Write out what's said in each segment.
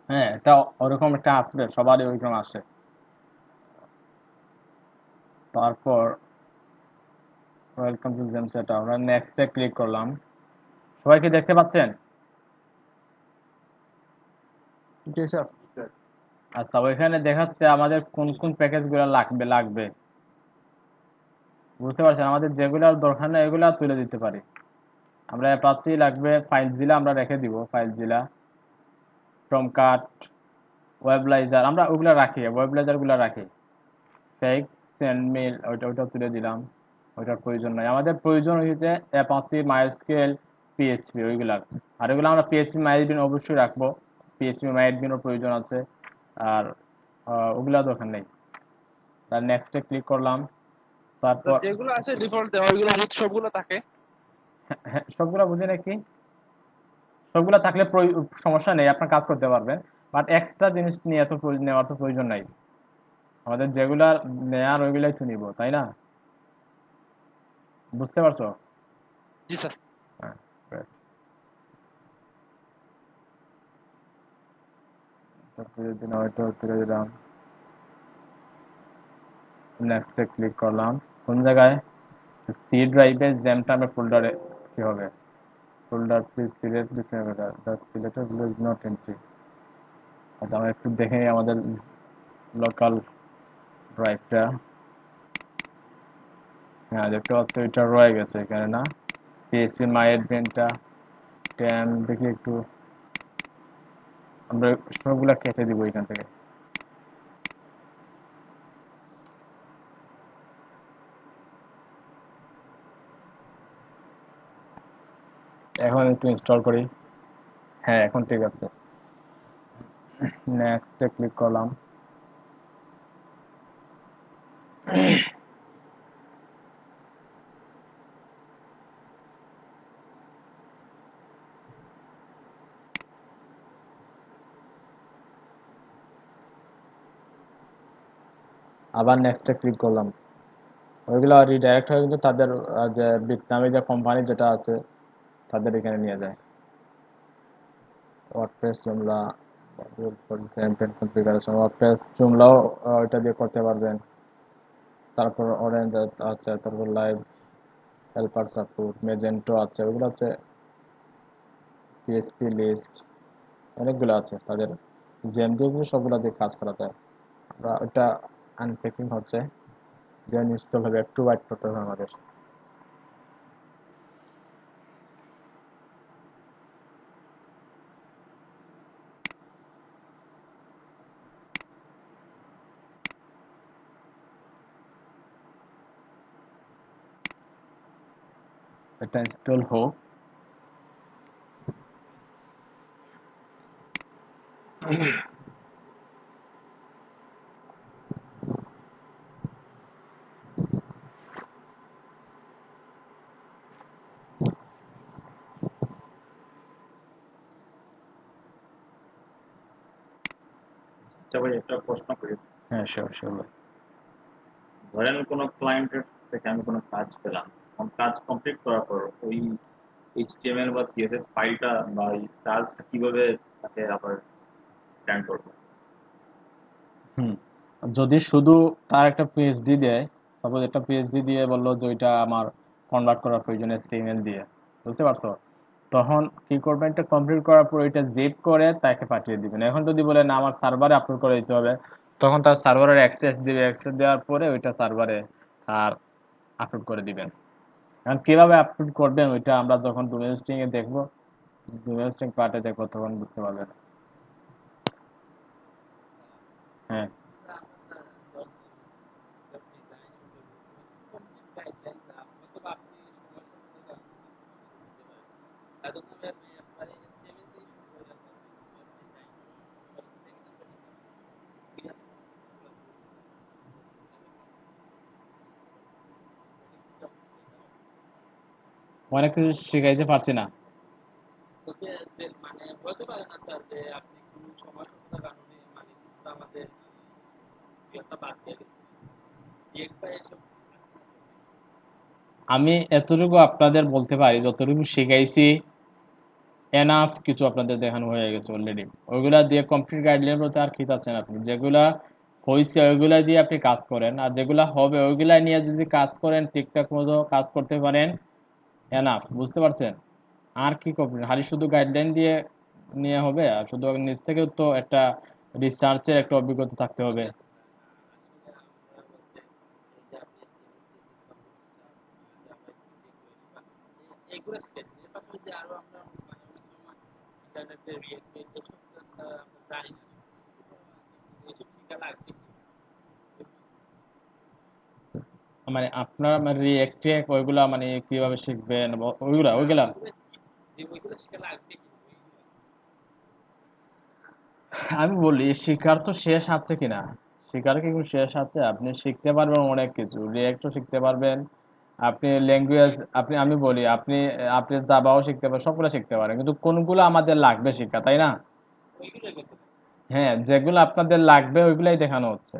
হ্যাঁ, এটা ওরকম একটা আসবে, সবারই ওইরকম আসে। তারপর ওয়েলকাম টু জেম সেট, আমরা নেক্সটে ক্লিক করলাম। সবাই কি দেখতে পাচ্ছেন? জি স্যার। আচ্ছা, ওইখানে দেখাচ্ছে আমাদের কোন কোন প্যাকেজগুলো লাগবে। বুঝতে পারছেন, আমাদের যেগুলোর দরকার নেই এগুলা তুলে দিতে পারি। আমরা অ্যাপাচি লাগবে, ফাইলজিলা আমরা রেখে দিব, ফাইলজিলা, টমকাট, ওয়েবলাইজার আমরা ওগুলা রাখি, ওয়েবলাইজার গুলা রাখি। ফেক, সেন্ডমেল ওইটা ওইটা তুলে দিলাম, ওইটার প্রয়োজন নাই। আমাদের প্রয়োজন হচ্ছে অ্যাপাচি, মাইস্কুয়েল, পিএইচপি ওইগুলার। আর এগুলো আমরা পিএইচপি মাইডবিন অবশ্যই রাখবো, পিএইচপি মাইডবিনও প্রয়োজন আছে। আর ওগুলা দরকার নেই। তার নেক্সটে ক্লিক করলাম। স্যার তারপর যেগুলো আছে ডিফল্ট দেওয়া ওইগুলো যদি সবগুলো থাকে। হ্যাঁ, সবগুলা বুঝে নাকি? সবগুলা থাকলে সমস্যা নেই, আপনার কাজ করতে পারবেন। বাট এক্সট্রা জিনিস নিয়ে এত নেওয়ার তো প্রয়োজন নাই। আমাদের যেগুলা নেয়ার ওইগুলাই তো নিব, তাই না? বুঝতে পারছো? জি স্যার। হ্যাঁ, right. তুলে দিলাম, ওইটাও তুলে দিলাম। নেক্সটে ক্লিক করলাম। কোন জায়গায়? সি ড্রাইভে জ্যামটামে ফোল্ডারে কি হবে? Folder please select between the selected below is not entry. আচ্ছা, আমরা একটু দেখে নিই আমাদের লোকাল ড্রাইভটা। হ্যাঁ, দেখতে পাচ্ছি ওইটা রয়ে গেছে এখানে, না? পিএইচপি মাই অ্যাডমিনটা ট্যাম দেখি একটু, আমরা সবগুলা কেটে দিব এখান থেকে। এখন একটু ইনস্টল করি। হ্যাঁ, এখন ঠিক আছে। নেক্সটে ক্লিক করলাম। আবার নেক্সটে ক্লিক করলাম। ওইগুলো রিডাইরেক্ট হয়ে কিন্তু তাদের যে ভিয়েতনামে যে কোম্পানি যেটা আছে তাদের এখানে নিয়ে যায়। ওয়ার্ডপ্রেস জুমলা, কনফিগারেশন ওয়ার্ডপ্রেস জুমলাও ওইটা দিয়ে করতে পারবেন। তারপর অরেঞ্জ আছে, তারপর লাইভ হেল্পার সাপোর্ট, মেজেন্টো আছে, ওগুলো আছে। পিএসপি লিস্ট, অনেকগুলো আছে তাদের। জেম দিয়ে সবগুলো দিয়ে কাজ করা যায়। আমরা ওটা আনপ্যাকিং হচ্ছে, দেন ইনস্টল হবে, একটু ওয়েট করতে হবে আমাদের। এটা ইনস্টল হোক। আচ্ছা ভাই, একটা প্রশ্ন করি। হ্যাঁ, শিওর শিওর। ধরেন কোনো ক্লায়েন্টের থেকে আমি কোনো কাজ পেলাম, এখন কাজ কমপ্লিট করার পর ওই এইচটিএমএল বা সিএসএস ফাইলটা বা ওই কাজটা কিভাবে তাকে আবার স্ক্যান করবো? হুম, যদি শুধু তার একটা পিএইচডি দেয়, সাপোজ একটা পিএইচডি দিয়ে বললো যে ওইটা আমার কনভার্ট করার প্রয়োজন এসটিএমএল দিয়ে, বুঝতে পারছো? তখন কি করবেন, এটা কমপ্লিট করার পর ওইটা জিপ করে তাকে পাঠিয়ে দিবেন। এখন যদি বলে না আমার সার্ভারে আপলোড করে দিতে হবে, তখন তার সার্ভারের অ্যাক্সেস দিবে, অ্যাক্সেস দেওয়ার পরে ওইটা সার্ভারে আর আপলোড করে দিবেন। এখন কিভাবে আপলোড করবেন ওইটা আমরা যখন ডোমেইন হোস্টিং এ দেখবো, ডোমেইন হোস্টিং পার্টে দেখবো, তখন বুঝতে পারবেন। হ্যাঁ, অনেক কিছু শিখাইতে পারছি না। আমি এতটুকু আপনাদের বলতে পারি, যতটুকু শিখাইছি এনাফ কিছু আপনাদের দেখানো হয়ে গেছে অলরেডি। ওইগুলা দিয়ে কমপ্লিট গাইডলাইন বলতে আর কি চাচ্ছেন আপনি? যেগুলা হয়েছে ওইগুলা দিয়ে আপনি কাজ করেন, আর যেগুলা হবে ওইগুলা নিয়ে যদি কাজ করেন, ঠিকঠাক মতো কাজ করতে পারেন, এনাফ। বুঝতে পারছেন? আর কি করবেন? খালি শুধু গাইডলাইন দিয়ে নিয়ে হবে? আর শুধু নিজ থেকেও তো একটা রিসার্চের একটা অভিজ্ঞতা থাকতে হবে। মানে আপনার মানে রিয়েক্টে ওইগুলা মানে কিভাবে শিখবেন ওইগুলা ওইগুলা আমি বলি, শিখার তো শেষ আছে কিনা? শিখার কি কোনো শেষ আছে? আপনি শিখতে পারবেন অনেক কিছু, রিয়েক্টও শিখতে পারবেন, আপনি ল্যাঙ্গুয়েজ, আপনি আমি বলি আপনি আপনি জাভাও শিখতে পারেন, সবগুলো শিখতে পারেন, কিন্তু কোনগুলো আমাদের লাগবে শিক্ষা, তাই না? হ্যাঁ, যেগুলো আপনাদের লাগবে ওইগুলাই দেখানো হচ্ছে।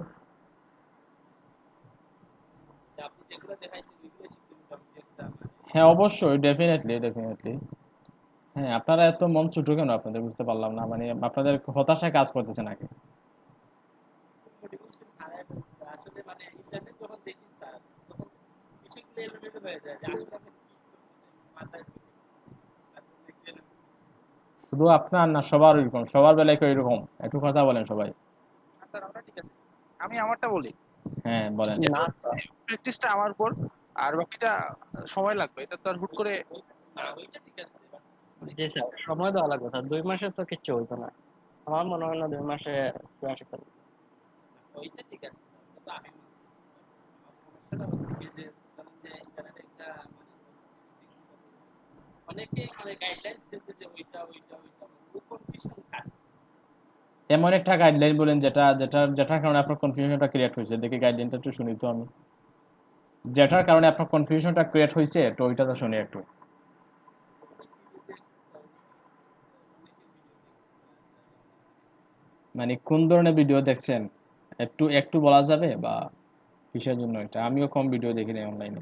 হ্যাঁ, অবশ্যই, ডেফিনেটলি ডেফিনেটলি। হ্যাঁ, আপনারা এত মন ছোট কেন আপনাদের? বুঝতে পারলাম না, মানে আপনাদের হতাশায় কাজ করতেছে নাকি? শুধু আপনার না, সবার এরকম, সবার বেলায় কেউ এরকম? একটু কথা বলেন সবাই। স্যার আমরা ঠিক আছে, আমি আমারটা বলি। হ্যাঁ, বলেন। এটা প্র্যাকটিসটা আমার উপর, আর বাকিটা সময় লাগবে, এটা তো আর হুট করে। জি স্যার, সময় দেওয়া লাগবে স্যার, 2 মাসে তো কিচ্ছু হইতো না। আমার মনে হয় না 2 মাসে পুরা শিখতে পারবো। এমন একটা গাইডলাইন বলেন যেটার কারণে আপনার কনফিউশনটা ক্রিয়েট হয়েছে, দেখি গাইডলাইনটা একটু শুনি তো আমি। যেটার কারণে আপনার কনফিউশনটা ক্রিয়েট হয়েছে, তো ওইটা তো শুনি একটু। মানে কোন ধরনের ভিডিও দেখছেন? একটু একটু বলা যাবে? বা কিসের জন্য এটা? আমিও কম ভিডিও দেখি না অনলাইনে।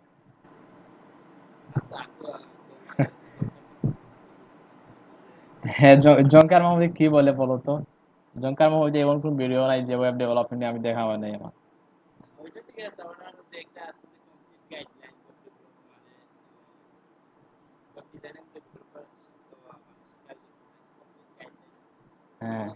হ্যাঁ, জঙ্কার মাহমুদ কি বলে বলো তো? জঙ্কার মাহমুদ এমন কোন ভিডিও নাই যে ওয়েব ডেভেলপমেন্ট আমি দেখা হয় নাই আমার। হ্যাঁ,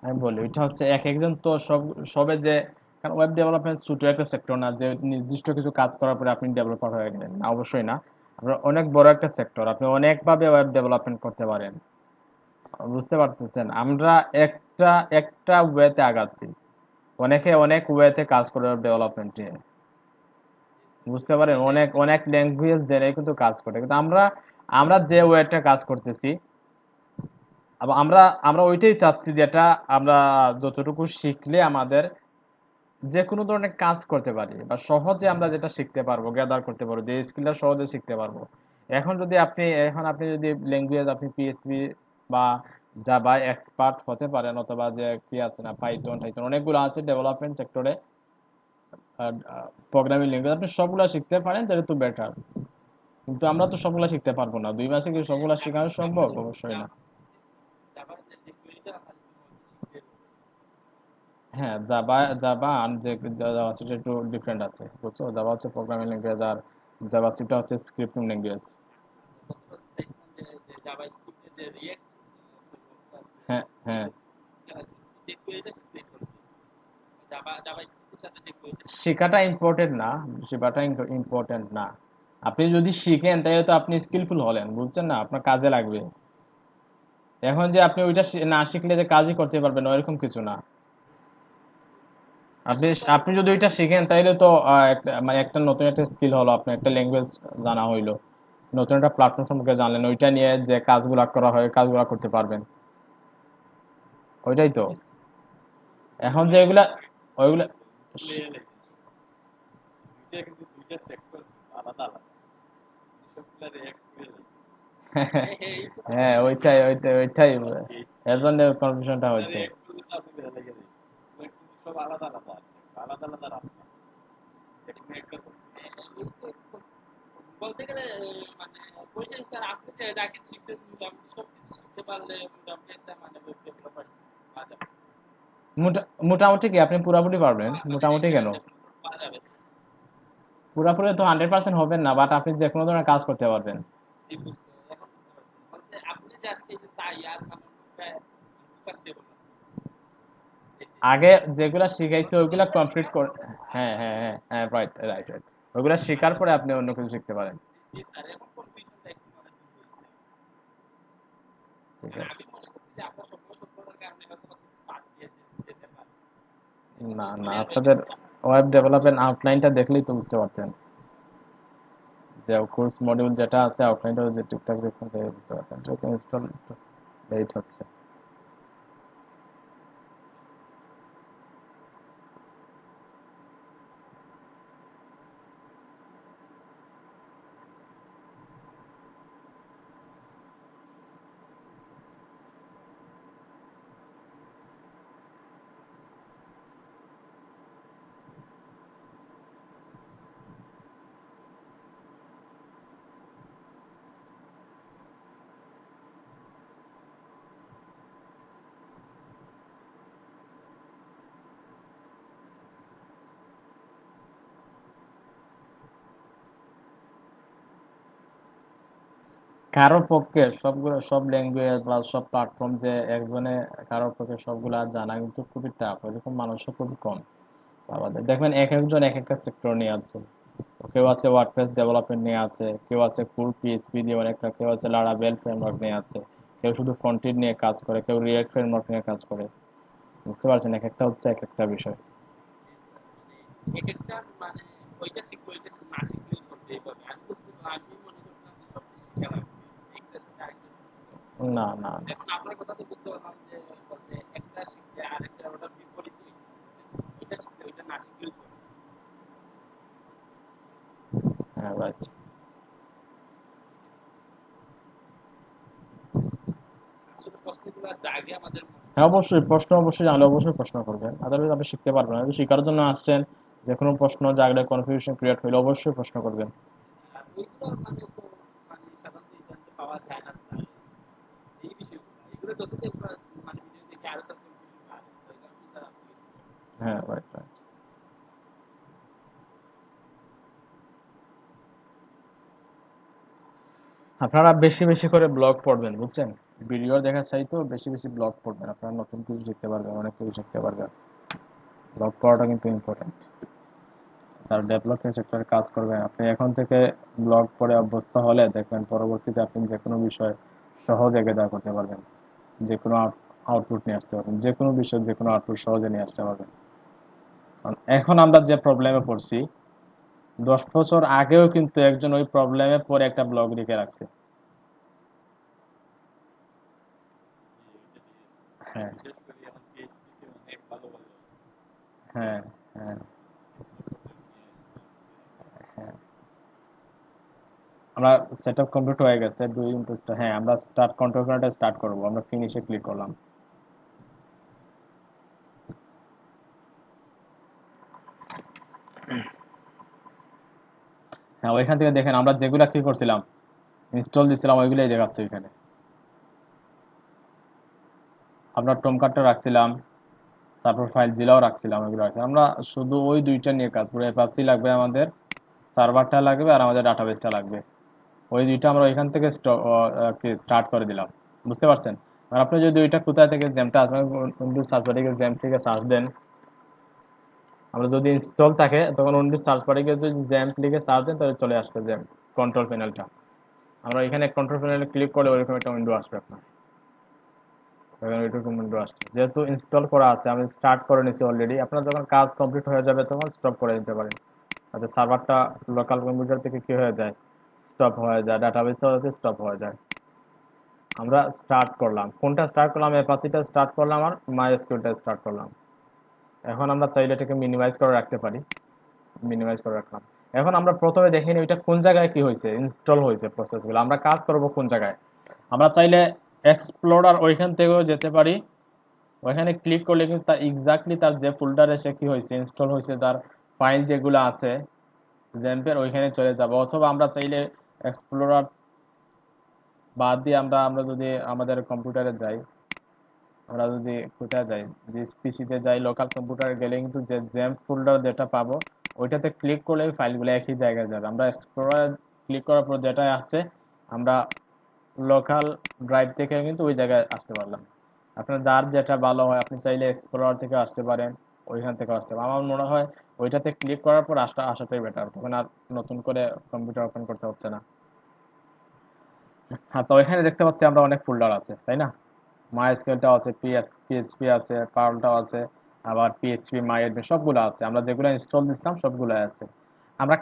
আমি বলি ওইটা হচ্ছে এক একজন তো সবে যে, কারণ ওয়েব ডেভেলপমেন্ট ছোট একটা সেক্টর না যে নির্দিষ্ট কিছু কাজ করার পরে আপনি ডেভেলপার হয়ে গেলেন, না, অবশ্যই না। আপনার অনেক বড় একটা সেক্টর, আপনি অনেকভাবে ওয়েব ডেভেলপমেন্ট করতে পারেন। বুঝতে পারতেছেন? আমরা একটা একটা ওয়েতে আগাচ্ছি, অনেকে অনেক ওয়েতে কাজ করে ওয়েব ডেভেলপমেন্ট নিয়ে। বুঝতে পারেন? অনেক অনেক ল্যাঙ্গুয়েজ জেনে কিন্তু কাজ করে, কিন্তু আমরা আমরা যে ওয়েটা কাজ করতেছি, আবার আমরা আমরা ওইটাই চাচ্ছি যেটা আমরা যতটুকু শিখলে আমাদের যে কোনো ধরনের কাজ করতে পারি, বা সহজে আমরা যেটা শিখতে পারবো, গ্যাদার করতে পারবো, যে স্কিলটা সহজে শিখতে পারবো। এখন আপনি যদি ল্যাঙ্গুয়েজ, আপনি পিএইচপি বা জাভা এক্সপার্ট হতে পারেন, অথবা যে কি আছে না, পাইথন টাইথন অনেকগুলো আছে ডেভেলপমেন্ট সেক্টরে, প্রোগ্রামিং ল্যাঙ্গুয়েজ, আপনি সবগুলা শিখতে পারেন তাহলে তো বেটার। কিন্তু আমরা তো সবগুলা শিখতে পারবো না, 2 মাসে কি সবগুলা শেখানো সম্ভব? অবশ্যই না। হ্যাঁ, জাভা জাভা আর যে জাভাস্ক্রিপ্ট একটু ডিফারেন্ট আছে, বুঝছো? জাভা হচ্ছে প্রোগ্রামিং ল্যাঙ্গুয়েজ, আর জাভাস্ক্রিপ্ট হচ্ছে স্ক্রিপ্টিং ল্যাঙ্গুয়েজ। হ্যাঁ, হ্যাঁ, শেখাটা ইম্পর্টেন্ট না, শেখাটা ইম্পর্টেন্ট না। আপনি যদি শিখেন তাহলে তো আপনি স্কিলফুল হলেন, বুঝছেন না? আপনার কাজে লাগবে। এখন যে আপনি ওইটা না শিখলে যে কাজই করতে পারবেন না, এরকম কিছু না। আপনি আপনি যদি ওইটা শিখেন তাহলে তো মানে একটা নতুন একটা স্কিল হলো, আপনার একটা ল্যাঙ্গুয়েজ জানা হইলো, নতুন একটা প্ল্যাটফর্ম সম্পর্কে জানলেন, ওইটা নিয়ে যে কাজগুলা করা হয় কাজগুলা করতে পারবেন। ওইটাই তো। এখন যে এগুলা ওইগুলা দুইটা কিন্তু দুইটা সেক্টর আলাদা আলাদা, সবগুলা রিয়াক্ট করে যায়। হ্যাঁ, ওইটাই ওইটাই ওইটাই, এর জন্য কনফিউশনটা হয়েছে। রিয়াক্ট করলে তো আপনি ভালো লাগে সব আলাদা আলাদা আছে, আলাদা আলাদা রাস্তা। বলতে গেলে মানে বলছেন স্যার আপনি যে আগে শিখছেন মোটামুটি সব কিছু শিখতে পারলে মোটামুটি একটা মানে ওয়েব ডেভেলপার পাওয়া যাবে। মোটামুটি কি আপনি পুরোপুরি পারবেন? মোটামুটি কেন? পাওয়া যাবে স্যার। পুরোপুরি তো 100% হবেন না, বাট আপনি যে কোনো ধরনের কাজ করতে পারবেন। জি বুঝতে এখন বুঝতে পারছি। বলতে আপনি যে আজকে এই যে তাই আর মানে ফোকাস দেব না আগে যেগুলা শিখাইছে ওইগুলা কমপ্লিট করে, হ্যাঁ হ্যাঁ হ্যাঁ হ্যাঁ, রাইট রাইট রাইট, ওইগুলা শেখার পরে আপনি অন্য কিছু শিখতে পারেন। জি স্যার এখন কনফিউশনটা একটু মানে দূর হয়েছে। ঠিক আছে। আমি মনে করছি যে আমরা সফলতার কারণে হয়তো কিছু বাদ দিয়ে যেতে পারি। না না, আপনাদের ওয়েব ডেভেলপমেন্ট আউটলাইনটা দেখলেই তো বুঝতে পারতেন যে কোর্স মডিউল যেটা আছে আউটলাইনটা যদি ঠিকঠাক দেখতেন তাহলে বুঝতে পারতেন। যখন ইনস্টল লেট হচ্ছে। কারোর পক্ষে সবগুলো সব ল্যাঙ্গুয়েজ বা সব প্ল্যাটফর্ম যে একজনে কারোর পক্ষে সবগুলা জানা কিন্তু খুবই টাফ, এরকম মানুষও খুবই কম পাওয়া যায়। দেখবেন এক একজন এক একটা সেক্টর নিয়ে আছে। কেউ আছে ওয়ার্ডপ্রেস ডেভেলপমেন্ট নিয়ে আছে, কেউ আছে ফুল পিএইচপি দিয়ে অনেকটা, কেউ আছে লারাভেল ফ্রেমওয়ার্ক নিয়ে আছে, কেউ শুধু ফ্রন্টেন্ড নিয়ে কাজ করে, কেউ রিয়েক্ট ফ্রেমওয়ার্ক নিয়ে কাজ করে। বুঝতে পারছেন, এক একটা হচ্ছে এক একটা বিষয়। এক একটা মানে ওইটা শিখবো এটা না শিখলেও চলবে এইভাবে। আমি বুঝতে আমি মনে করছিলাম যে সব কিছু শিখা লাগবে। একটা সাথে আরেকটা না না না। এখন আপনার কথা তো বুঝতে পারলাম যে বলতে একটা শিখলে আরেকটা ওটা বিপরীতই। ওইটা শিখলে ওইটা না শিখলেও চলবে। হ্যাঁ রাইট। আসলে প্রশ্নগুলো জাগে আমাদের মনে। হ্যাঁ অবশ্যই, প্রশ্ন অবশ্যই জানলে অবশ্যই প্রশ্ন করবেন, আদারওয়াইজ আপনি শিখতে পারবেন না। যদি শেখার জন্য আসছেন, যে কোনো প্রশ্ন জাগলে, কনফিউশন ক্রিয়েট হলে অবশ্যই প্রশ্ন করবেন। আর ওইগুলো মানে তো মানে সাধারণত জানতে পাওয়া যায় না স্যার। এই বিষয়গুলো এগুলো যতদিন মানে ভিডিও দেখে আরো সব কনফিউশন পায় ওই কারণে তারা হ্যাঁ রাইট রাইট। আপনারা বেশি বেশি করে ব্লগ পড়বেন, বুঝছেন? ভিডিও দেখার চাইতেও বেশি বেশি ব্লগ পড়বেন, আপনারা নতুন কিছু শিখতে পারবেন, অনেক কিছু শিখতে পারবেন। ব্লগ পড়াটা কিন্তু ইম্পর্টেন্ট। তার ডেভেলপমেন্ট সেক্টরে কাজ করবেন আপনি এখন থেকে। ব্লগ পড়ে অভ্যস্ত হলে দেখবেন পরবর্তীতে আপনি যে কোনো বিষয় সহজে গেদার করতে পারবেন, যে কোনো আউটপুট নিয়ে আসতে পারবেন, যে কোনো বিষয় যে কোনো আউটপুট সহজে নিয়ে আসতে পারবেন। কারণ এখন আমরা যে প্রবলেমে পড়ছি, 10 বছর আগেও কিন্তু একজন ওই প্রবলেমে পড়ে একটা ব্লগ লিখে রাখছে। হ্যাঁ বিশেষ করে এখন PHP তে অনেক ভালো ভালো হ্যাঁ হ্যাঁ problem নিয়ে হ্যাঁ। আমরা সেটআপ কমপ্লিট হয়ে গেছে, দুই ইনপুটটা। হ্যাঁ, আমরা স্টার্ট কন্ট্রোল প্যানেলটা স্টার্ট করব, আমরা ফিনিশে ক্লিক করলাম। হ্যাঁ, ওইখান থেকে দেখেন আমরা যেগুলা কি করছিলাম, ইনস্টল দিছিলাম, ওইগুলাই দেখাচ্ছে ওইখানে। আমরা টমকাটটা রাখছিলাম, তারপর ফাইল জিলাও রাখছিলাম, ওইগুলো রাখছিলাম। আমরা শুধু ওই দুইটা নিয়ে কাজ, পুরো অ্যাপাচি লাগবে আমাদের, সার্ভারটা লাগবে, আর আমাদের ডাটাবেসটা লাগবে। ওই দুইটা আমরা ওইখান থেকে স্টার্ট করে দিলাম। বুঝতে পারছেন? আর আপনি যদি ওইটা কোথায় থেকে জ্যামটা আপনার উইন্ডোজ সার্চ বারে গিয়ে জ্যাম থেকে সার্চ দেন, আমরা যদি ইনস্টল থাকে তখন উইন্ডোজ সার্চ বারে গিয়ে যদি জ্যাম লিখে সার্চ দেন তাহলে চলে আসবে জ্যাম কন্ট্রোল প্যানেলটা। আমরা এখানে কন্ট্রোল প্যানেলে ক্লিক করলে ওইরকম একটা উইন্ডো আসবে আপনার। এখানে ওইরকম উইন্ডো আসছে, যেহেতু ইনস্টল করা আছে, আমি স্টার্ট করে নিয়েছি অলরেডি। আপনার যখন কাজ কমপ্লিট হয়ে যাবে তখন স্টপ করে দিতে পারেন। যাতে সার্ভারটা লোকাল কম্পিউটার থেকে কি হয়ে যায়, স্টপ হয়ে যায়, ডাটাবেসটাও যাতে স্টপ হয়ে যায়। আমরা স্টার্ট করলাম, কোনটা স্টার্ট করলাম? অ্যাপাচিটা স্টার্ট করলাম আর মাইএসকিউএলটা স্টার্ট করলাম। এখন আমরা চাইলে এটাকে মিনিমাইজ করে রাখতে পারি, মিনিমাইজ করে রাখলাম। এখন আমরা প্রথমে দেখে নিই ওইটা কোন জায়গায় কি হয়েছে, ইনস্টল হয়েছে প্রসেসগুলো, আমরা কাজ করব কোন জায়গায়। আমরা চাইলে এক্সপ্লোরার ওইখান থেকেও যেতে পারি, ওইখানে ক্লিক করলে কিন্তু তার এক্স্যাক্টলি তার যে ফোল্ডারে সে কি হয়েছে ইনস্টল হয়েছে তার ফাইল যেগুলো আছে জ্যাম্পের ওইখানে চলে যাব, অথবা আমরা চাইলে এক্সপ্লোরার বাদ দিয়ে আমরা আমরা যদি আমাদের কম্পিউটারে যাই, আমরা যদি কোথায় যাই, যে পিসিতে যাই, লোকাল কম্পিউটারে গেলে কিন্তু যে জ্যাম্প ফোল্ডার যেটা পাবো ওইটাতে ক্লিক করলে ওই ফাইলগুলো একই জায়গায় যাবে। আমরা এক্সপ্লোরার ক্লিক করার পর যেটা আসছে আমরা লোকাল ড্রাইভ থেকে কিন্তু ওই জায়গায় আসতে পারলাম। আপনার যার যেটা ভালো হয় আপনি চাইলে এক্সপ্লোরার থেকে আসতে পারেন, ওইখান থেকে আসতে পারেন। আমার মনে হয় ওইটাতে ক্লিক করার পর আসাটাই বেটার, তখন আর নতুন করে কম্পিউটার ওপেন করতে হচ্ছে না। আচ্ছা, ওইখানে দেখতে পাচ্ছি আমরা অনেক ফোল্ডার আছে, তাই না? মাইস্কেলটাও আছে, পিএইচপি আছে, পার্লটাও আছে, আবার পিএইচপি মাইএডমিন সবগুলো আছে। আমরা যেগুলো ইনস্টল দিচ্ছিলাম সবগুলো আছে। আমরা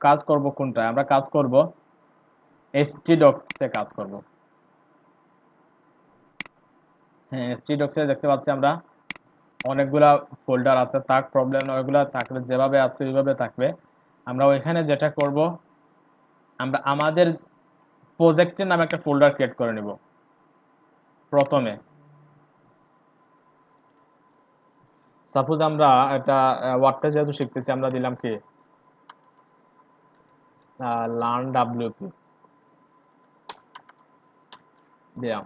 কাজ করব কোনটায়? আমরা কাজ করব htdocs-এ কাজ করব। হ্যাঁ, htdocs-এ দেখতে পাচ্ছি আমরা অনেকগুলা ফোল্ডার আছে, থাক প্রবলেম না, ওইগুলা থাকলে যেভাবে আছে ওইভাবে থাকবে। আমরা ওইখানে যেটা করব, আমরা আমাদের প্রজেক্টের নামে একটা ফোল্ডার ক্রিয়েট করে নিব প্রথমে। সাপোজ আমরা একটা ওয়ার্ডপ্রেস যেহেতু শিখতেছি, আমরা দিলাম কি লার্ন ডাব্লিউপি দিলাম,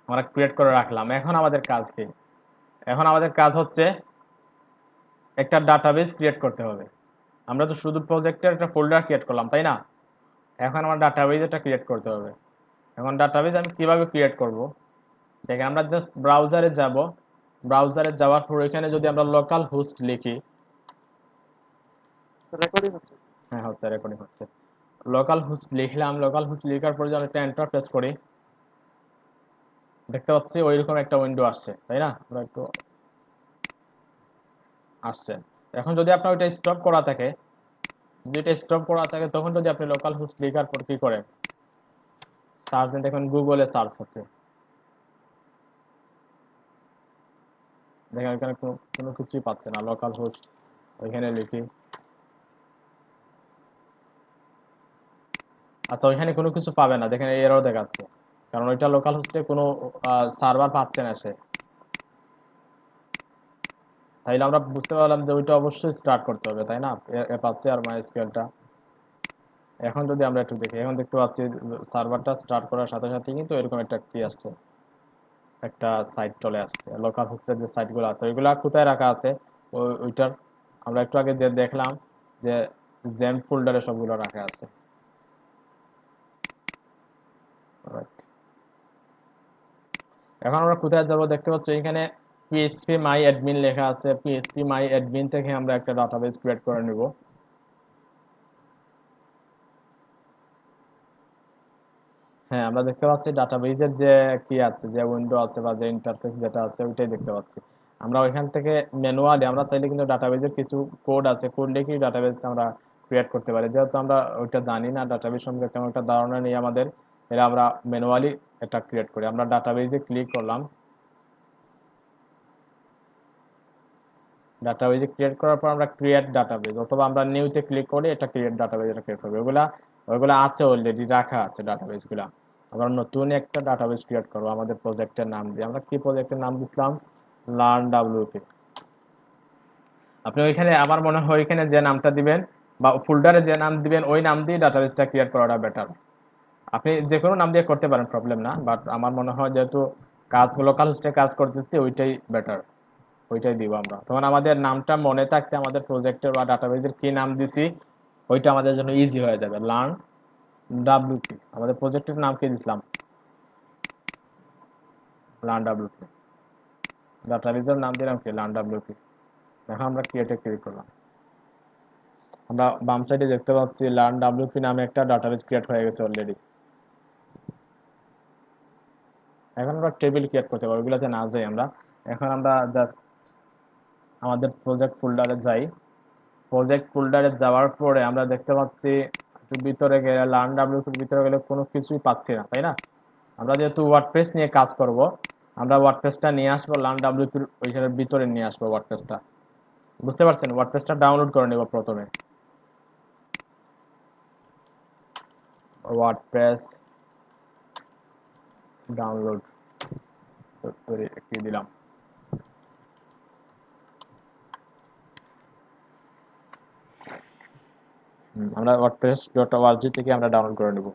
আমরা ক্রিয়েট করে রাখলাম। এখন আমাদের কাজ কি? এখন আমাদের কাজ হচ্ছে একটা ডাটাবেস ক্রিয়েট করতে হবে। আমরা তো শুধু প্রজেক্টের একটা ফোল্ডার ক্রিয়েট করলাম, তাই না? এখন আমার ডাটাবেস এটা ক্রিয়েট করতে হবে। এখন ডাটাবেস আমি কিভাবে ক্রিয়েট করব? দেখেন, আমরা জাস্ট ব্রাউজারে যাব, ব্রাউজারে যাওয়ার পর এখানে যদি আমরা লোকাল হোস্ট লিখি, রেকর্ডিং হচ্ছে। হ্যাঁ হচ্ছে, রেকর্ডিং হচ্ছে। লোকাল হোস্ট লিখলাম, লোকাল হোস্ট লেখার পরে যদি একটা এন্টার প্রেস করি, দেখতে পাচ্ছি ওইরকম একটা উইন্ডো আসছে, তাই না? আমরা একটু আসছে। এখন যদি আপনার ওইটা স্টপ করা থাকে, যেটা স্টপ করা থাকে, তখন যদি আপনি লোকাল হোস্ট লেখার পর কি করেন, সার্চ দেন, দেখুন গুগলে সার্চ হচ্ছে, দেখেন এখানে কোনো কোনো কিছুই পাচ্ছে না। লোকাল হোস্ট ওইখানে লিখি, আচ্ছা ওইখানে কোনো কিছু পাবে না, দেখেন এরও দেখাচ্ছে, কারণ ওইটা লোকাল হোস্টে কোনো সার্ভার পাচ্ছে না সে। তাইলে আমরা বুঝতে পারলাম যে ওইটা অবশ্যই স্টার্ট করতে হবে, তাই না? অ্যাপাচি আর মাইস্কুয়েলটা। এখন যদি আমরা একটু দেখি, এখন দেখতে পাচ্ছি সার্ভারটা স্টার্ট করার সাথে সাথে কিন্তু এরকম একটা কি আসছে, একটা সাইট চলে আসছে। লোকাল হোস্টের যে সাইটগুলো আছে ওইগুলা কোথায় রাখা আছে, ওইটার আমরা একটু আগে যে দেখলাম যে জ্যাম্প ফোল্ডারে সবগুলো রাখা আছে। Alright. এখন আমরা কোথায় যাব? দেখতে পাচ্ছি এখানে পিএইচপি মাই অ্যাডমিন লেখা আছে। পিএইচপি মাই অ্যাডমিন থেকে আমরা একটা ডাটাবেস ক্রিয়েট করে নেব। হ্যাঁ, আমরা দেখতে পাচ্ছি ডাটাবেজের যে কি আছে, যে উইন্ডো আছে বা যে ইন্টারফেস যেটা আছে ওইটাই দেখতে পাচ্ছি। আমরা ওইখান থেকে ম্যানুয়ালি আমরা চাইলে কিন্তু ডাটাবেজের কিছু কোড আছে, কোড লিখে ডাটাবেস আমরা ক্রিয়েট করতে পারি। যেহেতু আমরা ওইটা জানি না, ডাটাবেস সম্পর্কে তেমন একটা ধারণা নেই আমাদের, এরা আমরা ম্যানুয়ালি এটা ক্রিয়েট করি। আমরা ডাটাবেজে ক্লিক করলাম, ডাটাবেজে ক্রিয়েট করার পর আমরা ক্রিয়েট ডাটাবেজ, অথবা আমরা নিউতে ক্লিক করে এটা ক্রিয়েট ডাটাবেজ এটা ক্রিয়েট করবে। ওইগুলা আছে, অলরেডি রাখা আছে ডাটাবেজগুলা। আমরা নতুন একটা ডাটাবেস ক্রিয়েট করবো আমাদের প্রজেক্টের নাম দিয়ে। আমরা কি প্রজেক্টের নাম দিচ্ছিলাম? Learn WP. আপনি ওইখানে, আমার মনে হয় ওইখানে যে নামটা দিবেন বা ফোল্ডারে যে নাম দিবেন ওই নাম দিয়ে ডাটাবেসটা ক্রিয়েট করাটা বেটার। আপনি যে কোনো নাম দিয়ে করতে পারেন, প্রবলেম না, বাট আমার মনে হয় যেহেতু কাজ লোকাল হোস্টে কাজ করতেছি ওইটাই বেটার, ওইটাই দিব আমরা। তখন আমাদের নামটা মনে থাকতে, আমাদের প্রজেক্টের বা ডাটাবেজের কি নাম দিছি ওইটা আমাদের জন্য ইজি হয়ে যাবে। লার্ন ডাব্লিউপি, আমাদের প্রজেক্টের নাম কি দিছিলাম? Learn WP. ডাটাবেজের নাম দিলাম কি? Learn WP. এখন আমরা ক্রিয়েটে ক্লিক করলাম, আমরা বাম সাইডে দেখতে পাচ্ছি লার্ন ডাব্লিউপি নামে একটা ডাটাবেজ ক্রিয়েট হয়ে গেছে অলরেডি। এখন আমরা টেবিল ক্রিয়েট করতে পারবো, ওইগুলোতে না যাই আমরা। এখন আমরা জাস্ট আমাদের প্রজেক্ট ফোল্ডারে যাই। প্রজেক্ট ফোল্ডারে যাওয়ার পরে আমরা দেখতে পাচ্ছি একটু ভিতরে গেলে, লার্ন ডাব্লিউপির ভিতরে গেলে কোনো কিছুই পাচ্ছি না, তাই না? আমরা যেহেতু ওয়ার্ডপ্রেস নিয়ে কাজ করব, আমরা ওয়ার্ডপ্রেসটা নিয়ে আসবো, লার্ন ডাব্লিউপির ওইখানে ভিতরে নিয়ে আসবো ওয়ার্ডপ্রেসটা। বুঝতে পারছেন? ওয়ার্ডপ্রেসটা ডাউনলোড করে নেব প্রথমে। ওয়ার্ডপ্রেস ডাউনলোড কি দিলাম, আমরা wordpress.org থেকে আমরা ডাউনলোড করে নেব।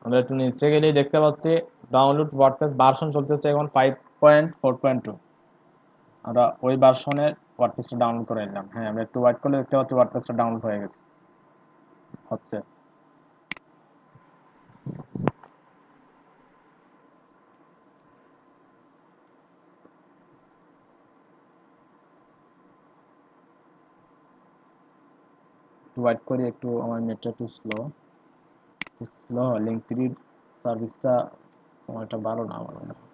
আমরা একটু নিচে গেলেই দেখতে পাচ্ছি ডাউনলোড ওয়ার্ডপ্রেস ভার্সন চলতেছে এখন 5.4.2। আমরা ওই ভার্সনের ওয়ার্ডপ্রেসটা ডাউনলোড করে নিলাম। হ্যাঁ, আমরা একটু ওয়েট করলে দেখতে পাচ্ছি ওয়ার্ডপ্রেসটা ডাউনলোড হয়ে গেছে হচ্ছে। একটু ওয়েট করি, একটু আমার নেটটা একটু স্লো লিঙ্ক 3 সার্ভিসটা সময়টা ভালো না আমার মনে হয়।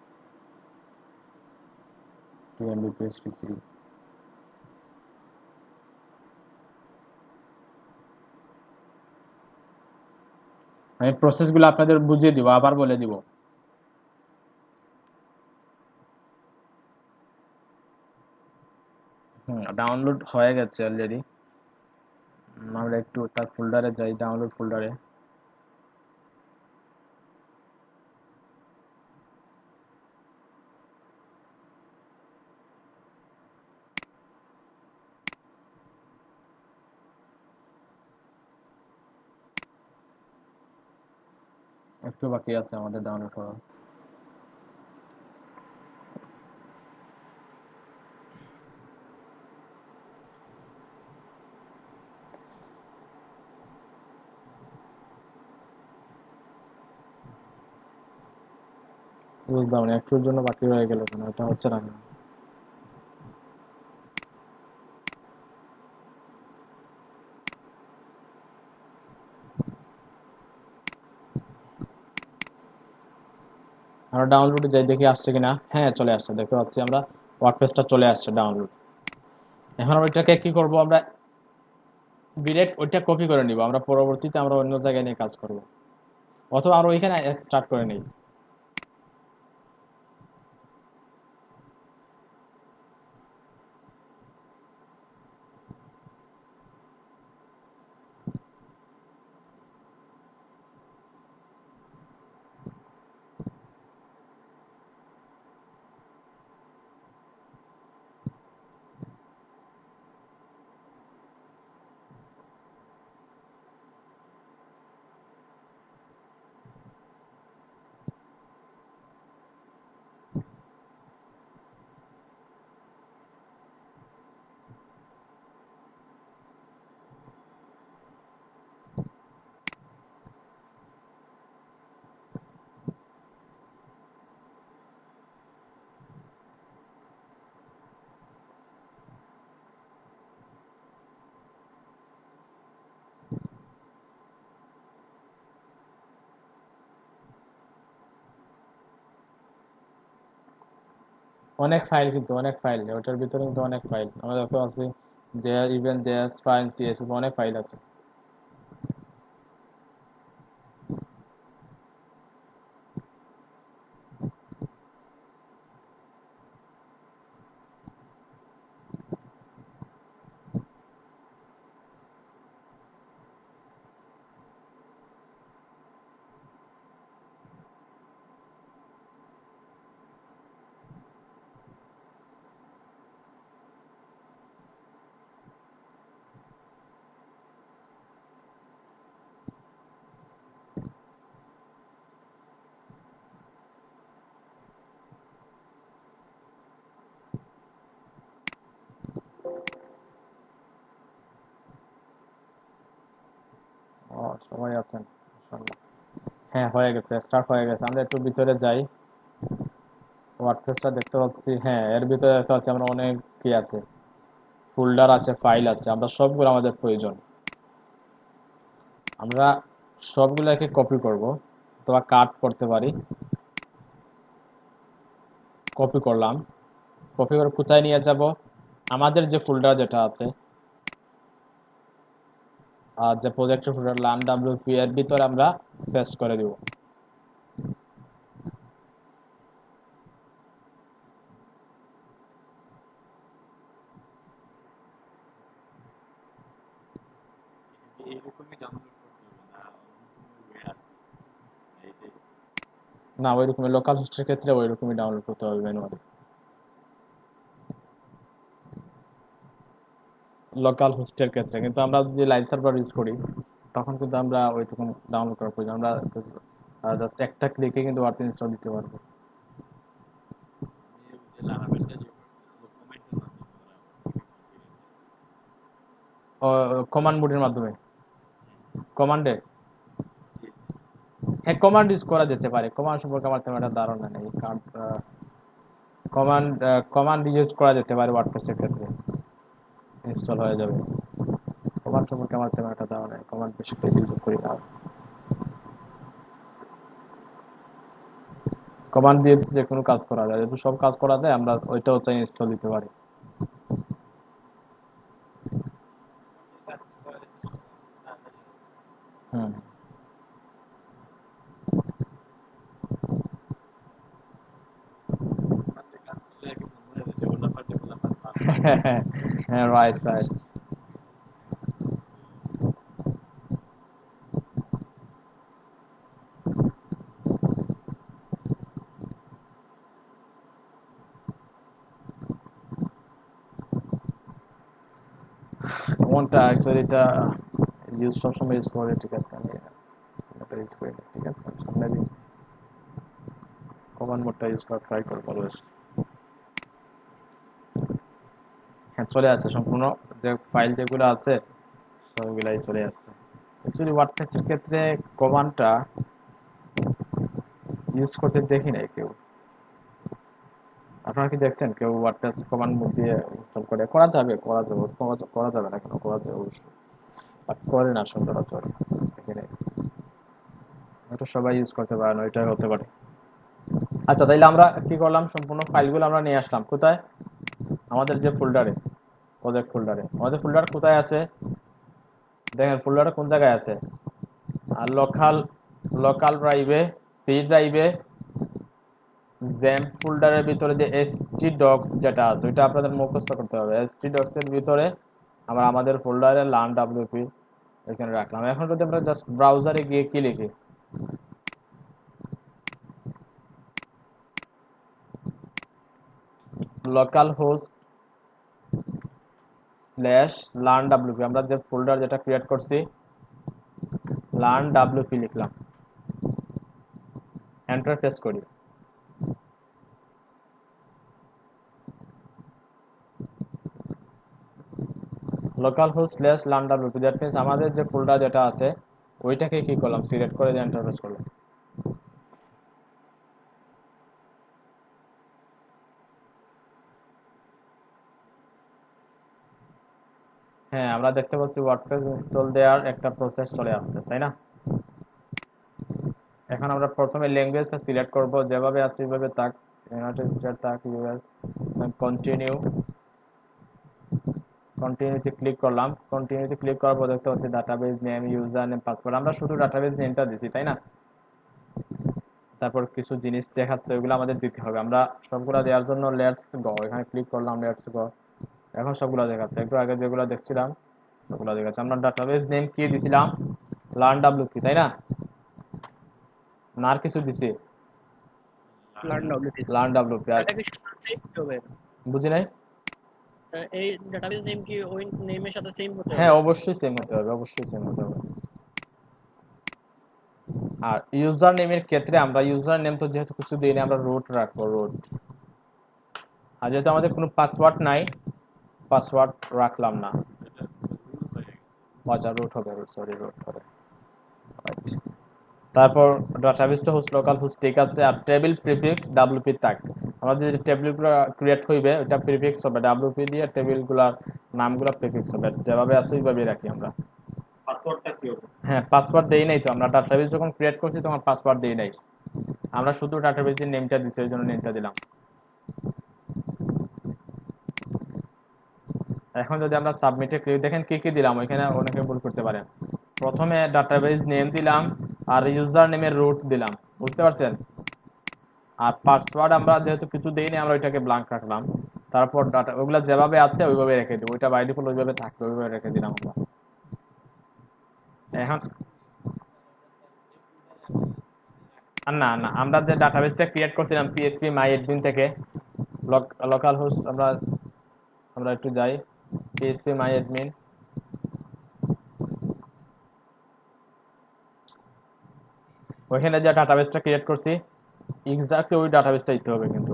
2 Mbps PC। আমি প্রসেসগুলো আপনাদের বুঝিয়ে দিব, আবার বলে দিব। ডাউনলোড হয়ে গেছে অলরেডি। আমরা একটু তার ফোল্ডারে যাই, ডাউনলোড ফোল্ডারে। একটু বাকি আছে আমাদের ডাউনলোড করা। বুঝলাম না, একটুর জন্য বাকি রয়ে গেল কেন, এটা হচ্ছে না কেন? আমরা ডাউনলোডে যাই, দেখি আসছে কিনা। হ্যাঁ, চলে আসছে, দেখতে পাচ্ছি আমরা ওয়ার্ডপ্রেসটা চলে আসছে ডাউনলোড। এখন আমরা এটাকে কি করব, আমরা ডিরেক্ট ওইটা কপি করে নিব, আমরা পরবর্তীতে আমরা অন্য জায়গায় নিয়ে কাজ করব, অথবা আমরা ওইখানে স্টার্ট করে নিই। অনেক ফাইল, কিন্তু অনেক ফাইল ওটার ভিতরে, কিন্তু অনেক ফাইল আমরা দেখতে পাচ্ছি। যে ইভেন জেএস ফাইল, সিএসএস, অনেক ফাইল আছে। ও, সবাই আছেন মাশাআল্লাহ। হ্যাঁ, হয়ে গেছে, স্টার্ট হয়ে গেছে। আমরা একটু ভিতরে যাই, ওয়ার্ডপ্রেসটা দেখতে পাচ্ছি। হ্যাঁ, এর ভিতরে দেখতে পাচ্ছি আমরা অনেক কি আছে, ফোল্ডার আছে, ফাইল আছে, আমরা সবগুলো আমাদের প্রয়োজন। আমরা সবগুলোকে কপি করব অথবা কাট করতে পারি। কপি করলাম, কপি করে কোথায় নিয়ে যাব, আমাদের যে ফোল্ডার যেটা আছে, আর যে প্রজেক্টের ফোল্ডার লান ডাব্লিউপি, এর ভিতরে আমরা পেস্ট করে দিব। এরকমই ডাউনলোড করতে হবে না, অন্য কোনো way আছে এইটাই। না, ওইরকমই লোকাল হোস্টের ক্ষেত্রে ওইরকমই ডাউনলোড করতে হবে ম্যানুয়ালি। লোকাল হোস্টের ক্ষেত্রে, কিন্তু আমরা যদি লাইভ সার্ভার ইউজ করি তখন কিন্তু আমরা ওইটুকু ডাউনলোড করার প্রয়োজন, আমরা জাস্ট একটা ক্লিকে কিন্তু ওয়ার্ডপ্রেস ইনস্টল দিতে পারবো। কমান্ড মোডের মাধ্যমে, কমান্ডে, হ্যাঁ কমান্ড ইউজ করা যেতে পারে। কমান্ড সম্পর্কে আমার তেমন একটা ধারণা নেই, কারণ কমান্ড ইউজ করা যেতে পারে ওয়ার্ডপ্রেসের ক্ষেত্রে, ইনস্টল হয়ে যাবে। কমান্ড সম্পর্কে আমার তেমন একটা ধারণা নেই, কমান্ড বেশি ইউজ করি না। কমান্ড দিয়ে যে কোনো কাজ করা যায়, যেহেতু সব কাজ করা যায় আমরা ওইটাও চাই ইনস্টল দিতে পারি। কাজ করতে পারে তাড়াতাড়ি হবে। হুম। হ্যাঁ, রাইট রাইট। কোনটা অ্যাকচুয়ালি এটা ইউজ সবসময় ইউজ করে, ঠিক আছে আমি এটা ইউজ করি না, ঠিক আছে আমি সামনে দিই কমান্ড মোডটা ইউজ করা ট্রাই করবো অলওয়েজ। হ্যাঁ চলে আসছে সম্পূর্ণ, যে ফাইল যেগুলো আছে সবগুলাই চলে আসছে। অ্যাকচুয়ালি ওয়ার্ডপ্রেসের ক্ষেত্রে কমান্ডটা ইউজ করতে দেখি নাই কেউ, আপনারা কি দেখছেন কেউ ওয়ার্ডপ্রেস কমান্ড মোড দিয়ে ইনস্টল করে? করা যাবে, করা যাবে না কেন, করা যাবে অবশ্যই, বাট করে না সচরাচর, দেখি নাই। এটা সবাই ইউজ করতে পারে না, এটাই হতে পারে। আচ্ছা তাইলে আমরা কি করলাম, সম্পূর্ণ ফাইলগুলো আমরা নিয়ে আসলাম কোথায়, আমাদের যে ফোল্ডারে, প্রজেক্ট ফোল্ডারে। আমাদের ফোল্ডার কোথায় আছে দেখেন, ফোল্ডারটা কোন জায়গায় আছে, আর লোকাল লোকাল ড্রাইভে, সি ড্রাইভে, জ্যাম্প ফোল্ডারের ভিতরে যে এসটি ডক্স যেটা আছে ওইটা আপনাদের মুখস্থ করতে হবে। এসটি ডক্স এর ভিতরে আমরা আমাদের ফোল্ডারে লার্ন ডাব্লিউপি এখানে রাখলাম। এখন যদি আমরা জাস্ট ব্রাউজারে গিয়ে কি লিখি, local host slash learn WP, আমরা যে ফোল্ডার যেটা ক্রিয়েট করছি লার্ন ডাব্লিউপি লিখলাম, এন্টার প্রেস করি। Local host slash learn WP, that means আমাদের যে ফোল্ডার যেটা আছে ওইটাকে কি করলাম, সিলেক্ট করে দিয়ে এন্টার প্রেস করলাম। হ্যাঁ আমরা দেখতে পাচ্ছি ওয়ার্ডপ্রেস ইনস্টল দেওয়ার একটা প্রসেস চলে আসছে, তাই না? এখন আমরা প্রথমে ল্যাঙ্গুয়েজটা সিলেক্ট করব, যেভাবে আছে সেভাবে থাক, ইউনাইটেড স্টেট থাক, ইউএস, কন্টিনিউ, কন্টিনিউতে ক্লিক করলাম। কন্টিনিউতে ক্লিক করার পর দেখতে পাচ্ছি database name, user name, password, আমরা শুধু ডাটাবেস নেমটা দিছি, তাই না? তারপর কিছু জিনিস দেখাচ্ছে ওইগুলো আমাদের দিতে হবে, আমরা সবগুলো দেওয়ার জন্য লেটস গো এখানে ক্লিক করলাম, লেটস গো। এখন সবগুলো দেখাচ্ছে, একটু আগে যেগুলো দেখছিলাম ওগুলো দেখাচ্ছে। আমরা ডাটাবেস নেম কি দিছিলাম, লার্ন ডাব্লিউপি, তাই না? না আর কিছু দিছি, লার্ন ডব্লিউপি। Learn WP. আর সেটা কি শুধু সেম হবে? বুঝি নাই। এই ডাটাবেস নেম কি ওই নেমের সাথে সেম হতে হ্যাঁ হবে? অবশ্যই সেম হতে হবে, অবশ্যই সেম হতে হবে। আর ইউজার নেমের ক্ষেত্রে আমরা ইউজার নেম তো যেহেতু কিছু দিই না, আমরা রুট রাখবো, রুট। আর যেহেতু আমাদের কোনো পাসওয়ার্ড নাই, পাসওয়ার্ড রাখলাম না। আচ্ছা রুট হবে, সরি রুট হবে। রাইট। তারপর ডাটাবেসটা হোস্ট লোকাল হোস্ট, ঠিক আছে। আর টেবিল প্রিফিক্স ডাব্লিউপি থাক, আমাদের যে টেবিলগুলো ক্রিয়েট হইবে ওটা প্রিফিক্স হবে ডাব্লিউপি দিয়ে, টেবিলগুলোর নামগুলো প্রিফিক্স হবে, যেভাবে আছে ওইভাবেই রাখি আমরা। পাসওয়ার্ডটা কি হবে? হ্যাঁ পাসওয়ার্ড দেই নাই তো, আমরা ডাটাবেস যখন ক্রিয়েট করছি তখন পাসওয়ার্ড দেই নাই, আমরা শুধু ডাটাবেসের নেমটা দিছি, ওই জন্য নেমটা দিলাম। এখন যদি আমরা সাবমিটে ক্লিক, দেখেন কি কি দিলাম, ওইখানে অনেকে ভুল করতে পারেন। প্রথমে ডাটাবেস নেম দিলাম আর ইউজার নেমের রুট দিলাম, বুঝতে পারছেন? আর পাসওয়ার্ড আমরা যেহেতু কিছু দেইনি, আমরা ওইটাকে ব্ল্যাঙ্ক রাখলাম। তারপর ডাটা ওগুলা যেভাবে আছে ওইভাবে রেখে দিব, ওইটা বাই ডিফল্ট ওইভাবে থাকবে, ওইভাবে রেখে দিলাম আমরা। এখন না না, আমরা যে ডাটাবেসটা ক্রিয়েট করছিলাম PHP মাই অ্যাডমিন থেকে, লোকাল হোস্ট, আমরা আমরা একটু যাই, পিএইচপি মাই অ্যাডমিন। ওইখানে যে ডাটাবেসটা ক্রিয়েট করছি এক্স্যাক্টলি ওই ডাটাবেসটা দিতে হবে, কিন্তু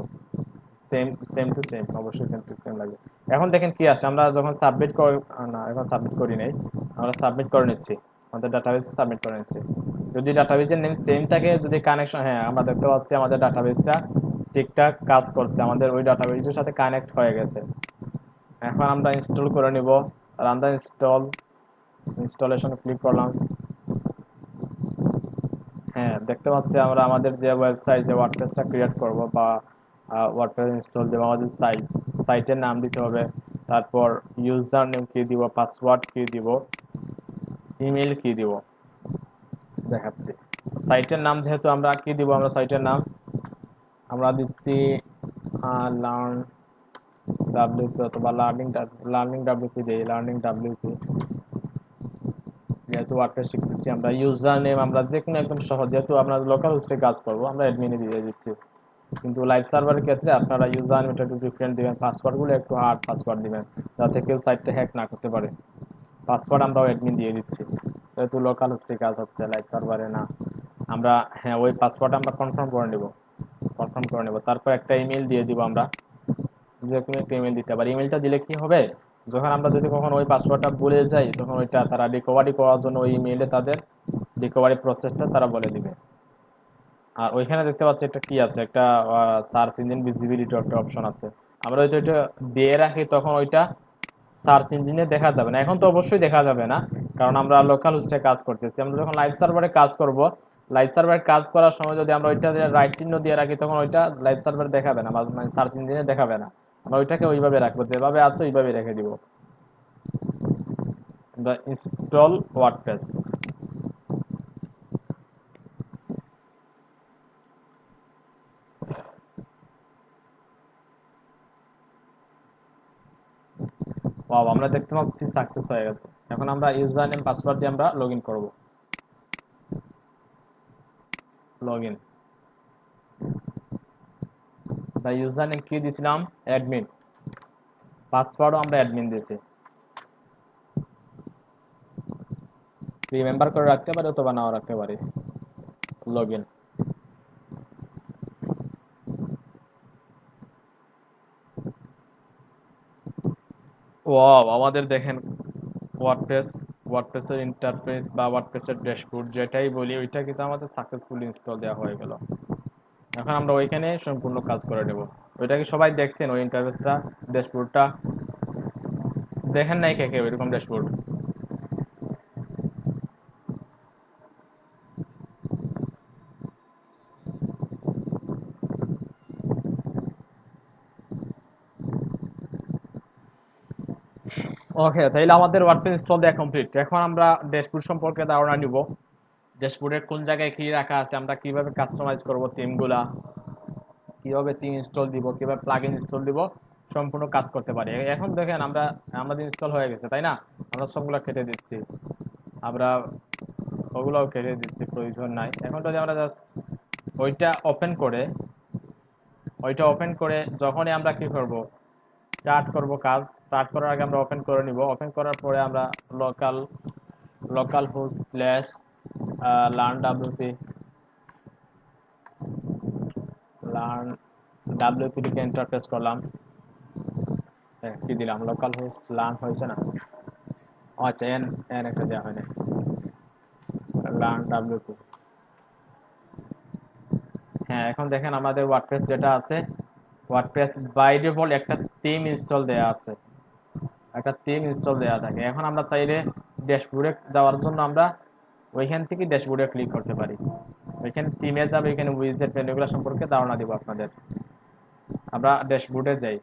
সেম সেম টু সেম, অবশ্যই সেম টু সেম লাগবে। এখন দেখেন কি আসে, আমরা যখন সাবমিট না এখন সাবমিট করি নাই, আমরা সাবমিট করে নিচ্ছি, আমাদের ডাটাবেসে সাবমিট করে নিচ্ছি। যদি ডাটাবেসের নেম সেম থাকে, যদি কানেকশন, হ্যাঁ আমরা দেখতে পাচ্ছি আমাদের ডাটাবেসটা ঠিকঠাক কাজ করছে, আমাদের ওই ডাটাবেসের সাথে কানেক্ট হয়ে গেছে। এখন আমরা ইনস্টল করে নিব, রান দ্য ইনস্টলেশন ক্লিক করলাম। হ্যাঁ দেখতে পাচ্ছি আমরা আমাদের যে ওয়েবসাইট, যে ওয়ার্ডপ্রেসটা ক্রিয়েট করব বা ওয়ার্ডপ্রেস ইনস্টল দেবো, আমাদের সাইটের নাম দিতে হবে, তারপর ইউজার নেম কি দিব, পাসওয়ার্ড কি দিব, ইমেল কি দিব দেখাচ্ছি। সাইটের নাম যেহেতু আমরা কি দিব, আমরা সাইটের নাম আমরা দিচ্ছি লার্ন ডাব্লিউপি অথবা লার্নিং ডাব্লিউপি দিই, লার্নিং ডাব্লিউপি। যেহেতু ওয়ার্ডপ্রেস শিখতেছি আমরা, ইউজার নেম আমরা যে কোনো একদম সহজ, যেহেতু আমরা লোকাল হোস্টে কাজ করব আমরা অ্যাডমিনে দিয়ে দিচ্ছি, কিন্তু লাইভ সার্ভারের ক্ষেত্রে আপনারা ইউজার নেমটা একটু ডিফারেন্ট দিবেন, পাসওয়ার্ডগুলো একটু হার্ড পাসওয়ার্ড দিবেন যাতে কেউ সাইটটা হ্যাক না করতে পারে। পাসওয়ার্ড আমরাও অ্যাডমিন দিয়ে দিচ্ছি, যেহেতু লোকাল হোস্টে কাজ হচ্ছে লাইভ সার্ভারে না। আমরা হ্যাঁ ওই পাসওয়ার্ড আমরা কনফার্ম করে নেব, তারপর একটা ইমেল দিয়ে দিব, আমরা যে কোনো একটা ইমেল দিতে পারি। ইমেলটা দিলে কি হবে, যখন আমরা যদি কখনো ওই পাসওয়ার্ডটা ভুলে যাই, তখন ওইটা তারা রিকভারি করার জন্য ওই ইমেইলে তাদের রিকভারি প্রসেসটা তারা বলে দিবে। আর ওইখানে দেখতে পাচ্ছি একটা কি আছে, একটা সার্চ ইঞ্জিন ভিজিবিলিটি একটা অপশন আছে, আমরা ওইটা দিয়ে রাখি, তখন ওইটা সার্চ ইঞ্জিনে দেখা যাবে না। এখন তো অবশ্যই দেখা যাবে না, কারণ আমরা লোকাল হোস্টে কাজ করতেছি। আমরা যখন লাইভ সার্ভারে কাজ করব, লাইভ সার্ভারে কাজ করার সময় যদি আমরা ওইটা রাইট চিহ্ন দিয়ে রাখি, তখন ওইটা লাইভ সার্ভারে দেখাবে না, মানে সার্চ ইঞ্জিনে দেখাবে না। আমরা ওইটাকে ওইভাবে রাখবো, যেভাবে আছে ওইভাবে রেখে দিব। The install WordPress. ওয়াও, আমরা দেখতে পাচ্ছি সাকসেস হয়ে গেছে। এখন আমরা ইউজার নেম পাসওয়ার্ড দিয়ে আমরা লগইন করব। লগইন, দা ইউজার নেম কি দিয়েছিলাম, অ্যাডমিন। পাসওয়ার্ডও আমরা অ্যাডমিন দিয়েছি। রিমেম্বার করে রাখতে পারি অথবা নাও রাখতে পারি। লগইন। ওয়াও, আমাদের দেখেন ওয়ার্ডপ্রেসের ইন্টারফেস বা ওয়ার্ডপ্রেসের ড্যাশবোর্ড যেটাই বলি, ওইটা কিন্তু আমাদের সাকসেসফুলি ইনস্টল দেওয়া হয়ে গেল। এখন আমরা ওইখানে সম্পূর্ণ কাজ করে নেব। ওইটা কি সবাই দেখছেন, ওই ইন্টারফেসটা, ড্যাশবোর্ডটা দেখেন নাই কে কে ওইরকম ড্যাশবোর্ড? ওকে, তাইলে আমাদের ওয়ার্ডপ্রেস ইনস্টল দেওয়া কমপ্লিট। এখন আমরা ড্যাশবোর্ড সম্পর্কে ধারণা নিব, ড্যাশবোর্ডের কোন জায়গায় কি রাখা আছে, আমরা কিভাবে কাস্টমাইজ করব থিমগুলা, কিভাবে থিম ইনস্টল দিব, কিভাবে প্লাগইন ইনস্টল দিব, সম্পূর্ণ কাজ করতে পারি। এখন দেখেন আমাদের ইনস্টল হয়ে গেছে, তাই না? আমরা সবগুলো কেটে দিচ্ছি, আমরা ওগুলোও কেটে দিচ্ছি, প্রয়োজন নাই। এখন যদি আমরা জাস্ট ওইটা ওপেন করে যখনই আমরা কি করব, স্টার্ট করব কাজ, স্টার্ট করার আগে আমরা ওপেন করে নিব। ওপেন করার পরে আমরা local host slash learn WP থেকে ইন্টারফেস করলাম, কি দিলাম, লোকাল হোস্ট লার্ন হয়েছে না? আচ্ছা, এন একটা দেওয়া হয়নি, লার্ন ডাব্লিউপি। হ্যাঁ, এখন দেখেন আমাদের ওয়ার্ডপ্রেস যেটা আছে, ওয়ার্ডপ্রেস বাই ডিফল্ট একটা থিম ইনস্টল দেওয়া আছে, একটা থিম ইনস্টল দেওয়া থাকে। এখন আমরা চাইলে ড্যাশবোর্ডে যাওয়ার জন্য আমরা ওইখান থেকে ড্যাশবোর্ডে ক্লিক করতে পারি। ওইখানে থিমে যাবে, এখানে উইজেট মেনু এগুলো সম্পর্কে ধারণা দিব আপনাদের। আমরা ড্যাশবোর্ডে যাই,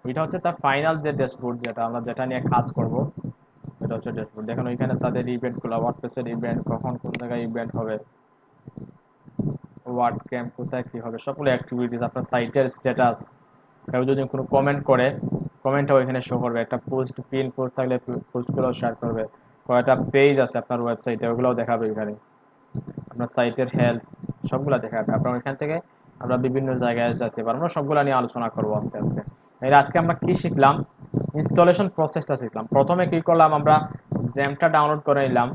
ওইটা হচ্ছে তার ফাইনাল যে ড্যাশবোর্ড, যেটা নিয়ে কাজ করব, এটা হচ্ছে ড্যাশবোর্ড। দেখেন ওইখানে তাদের ইভেন্টগুলো, ওয়ার্ডপ্রেসের ইভেন্ট, কখন কোন জায়গায় ইভেন্ট হবে, ওয়ার্ড ক্যাম্প কোথায় কি হবে, সবগুলো অ্যাক্টিভিটিস, আপনার সাইটের স্ট্যাটাস, কেউ যদি কোনো কমেন্ট করে কমেন্টটা ওইখানে শো করবে, একটা পোস্ট পিন পোস্ট থাকলে পোস্টগুলো শেয়ার করবে, কয়টা পেজ আছে আপনার ওয়েবসাইটে ওগুলোও দেখাবে এখানে, আপনার সাইটের হেল্প সবগুলো দেখাবে। আপনার ওইখান থেকে আমরা বিভিন্ন জায়গায় যেতে পারবো, আমরা সবগুলো নিয়ে আলোচনা করবো আস্তে আস্তে। এর আজকে আমরা কি শিখলাম, ইনস্টলেশন প্রসেসটা শিখলাম। প্রথমে কি করলাম, আমরা জ্যামটা ডাউনলোড করে নিলাম।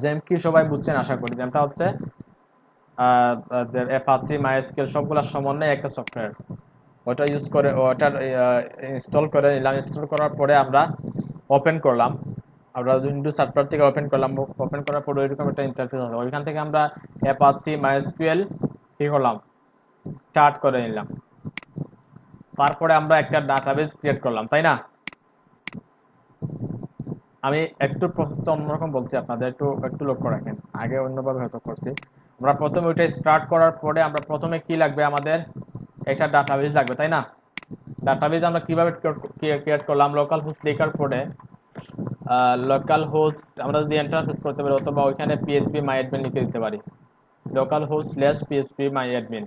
জ্যাম কি সবাই বুঝছেন আশা করি। জ্যামটা হচ্ছে অ্যাপাচি মাইস্কেল সবগুলা সমন্বয়ে একটা সফটওয়্যার। ওটা ইউজ করে ওটার ইনস্টল করে নিলাম। ইনস্টল করার পরে আমরা ওপেন করলাম, আমরা উইন্ডোজ সার্ভার থেকে ওপেন করলাম। ওপেন করার পরে এরকম একটা ইন্টারফেস হলো। ওইখান থেকে আমরা অ্যাপাচি মাইস্কুয়েল কি করলাম, স্টার্ট করে নিলাম। তারপরে আমরা একটা ডাটাবেস ক্রিয়েট করলাম, তাই না? আমি একটু প্রসেসটা অন্যরকম বলছি, আপনাদের একটু একটু লক্ষ্য রাখেন। আগে অন্যভাবে হয়তো করছি। আমরা প্রথমে ওইটা স্টার্ট করার পরে আমরা প্রথমে কি লাগবে, আমাদের একটা ডাটাবেস লাগবে, তাই না? ডাটাবেস আমরা কিভাবে ক্রিয়েট করলাম, লোকাল হোস্ট লেখার পরে লোকাল হোস্ট আমরা যদি এন্টার করতে পারি, অথবা ওইখানে পিএইচপি মাই অ্যাডমিন লিখে দিতে পারি, local host slash PHP my admin.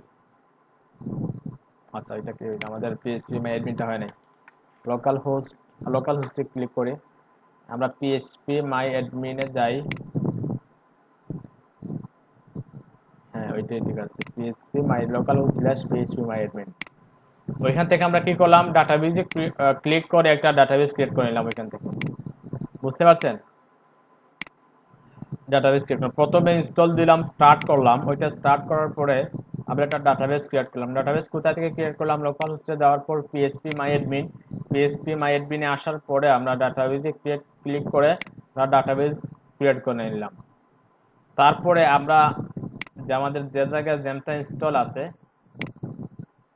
আচ্ছা, এটা কি আমাদের পিএইচপি মাই অ্যাডমিনটা হয় নাই। লোকাল হোস্টে ক্লিক করি, আমরা পিএইচপি মাই অ্যাডমিনে যাই। হ্যাঁ, ওইটাই ঠিক আছে, PHP my local host slash PHP my admin. ওইখান থেকে আমরা কি করলাম, ডাটাবেসে ক্লিক করে একটা ডাটাবেস ক্রিয়েট করে নিলাম ওইখান থেকে। বুঝতে পারছেন? ডাটাবেস ক্রিয়েট করলাম, প্রথমে ইনস্টল দিলাম, স্টার্ট করলাম। ওইটা স্টার্ট করার পরে আমরা একটা ডাটাবেস ক্রিয়েট করলাম। ডাটাবেস কোথা থেকে ক্রিয়েট করলাম, লোকাল হোস্টে যাওয়ার পর PHP my admin. PHP my অ্যাডমিনে আসার পরে আমরা ডাটাবেসে ক্লিক করে আমরা ডাটাবেস ক্রিয়েট করে নিলাম। তারপরে আমরা যে আমাদের যে জায়গায় জ্যামটা ইনস্টল আছে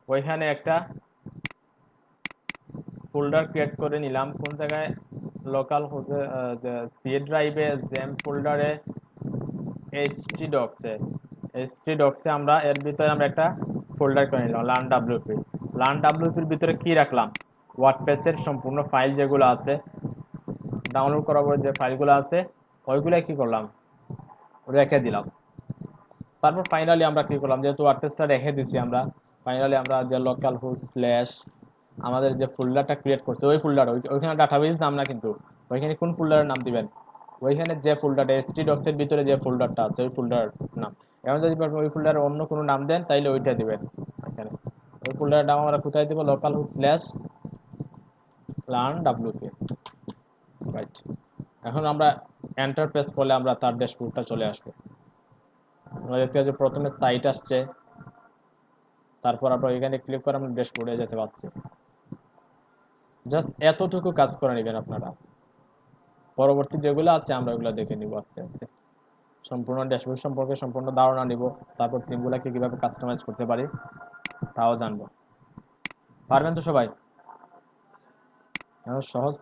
ওইখানে একটা ফোল্ডার ক্রিয়েট করে নিলাম। কোন জায়গায়, লোকাল হোস্টে সি ড্রাইভে জ্যাম ফোল্ডারে htdocs-এ আমরা এর ভিতরে আমরা একটা ফোল্ডার করে নিলাম লার্ন ডাব্লিউপির ভিতরে কি রাখলাম, ওয়ার্ডপ্রেসের সম্পূর্ণ ফাইল যেগুলো আছে, ডাউনলোড করার পরে যে ফাইলগুলো আছে ওইগুলো কি করলাম, রেখে দিলাম। তারপর ফাইনালি আমরা কি করলাম, যেহেতু ওয়ার্ডপ্রেসটা রেখে দিছি আমরা, ফাইনালি আমরা যে লোকাল হোস্ট স্ল্যাশ আমাদের যে ফোল্ডারটা ক্রিয়েট করছে ওই ফোল্ডার, ওইখানে ডাটাবেস নাম না কিন্তু, ওইখানে কোন ফোল্ডারের নাম দিবেন, ওইখানে যে ফোল্ডারটা htdocs এর ভিতরে যে ফোল্ডারটা আছে ওই ফোল্ডার নাম। এখন যদি ওই ফোল্ডারে অন্য কোনো নাম দেন তাইলে ওইটা দিবেন। এখানে ওই ফোল্ডারের নাম আমরা কোথায় দেব, local host slash learn WP. Right, এখন আমরা এন্টার প্রেস করলে আমরা তার ড্যাশবোর্ডটা চলে আসবে। আমরা দেখতে পাচ্ছি প্রথমে সাইট আসছে, তারপর আমরা এখানে ক্লিক করে আমরা ড্যাশবোর্ডে যেতে পারছি। জাস্ট এতটুকু কাজ করে নেবেন আপনারা। পরবর্তী যেগুলো আছে আমরা ওগুলো দেখে নিব আস্তে আস্তে। সম্পূর্ণ ড্যাশবোর্ড সম্পর্কে সম্পূর্ণ ধারণা নিব, তারপর থিমগুলোকে কিভাবে কাস্টমাইজ করতে পারি তাও জানবো। পারবেন তো সবাই? সহজ